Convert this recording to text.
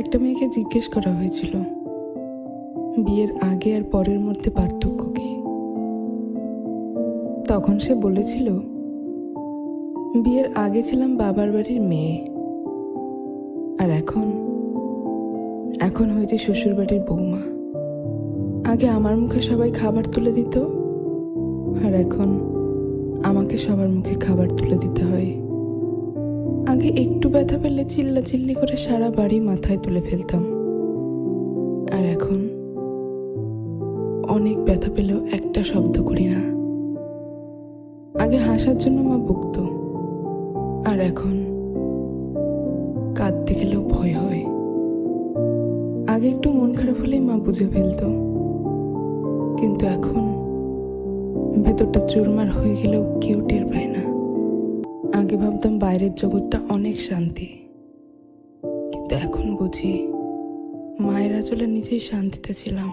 একটা মেয়েকে জিজ্ঞেস করা হয়েছিল বিয়ের আগে আর পরের মধ্যে পার্থক্য কি। তখন সে বলেছিল, বিয়ের আগে ছিলাম বাবার বাড়ির মেয়ে, আর এখন হয়েছে শ্বশুর বাড়ির বৌমা। আগে আমার মুখে সবাই খাবার তুলে দিত, আর এখন আমাকে সবার মুখে খাবার তুলে দিতে হয়। আগে একটু ব্যথা পেলে চিল্লাচিল্লি করে সারা বাড়ি মাথায় তুলে ফেলতাম, আর এখন অনেক ব্যথা পেলেও একটা শব্দ করি না। আগে হাসার জন্য মা বকতো, আর এখন কাঁদতে গেলেও ভয় হয়। আগে একটু মন খারাপ হলেই মা বুঝে ফেলতো, কিন্তু এখন ভেতরটা চুরমার হয়ে গেলেও কেউ টের পায় না। আগে ভাবতাম বাইরের জগৎটা অনেক শান্তি, কিন্তু এখন বুঝি মায়ের আঁচলে নিজেই শান্তিতে ছিলাম।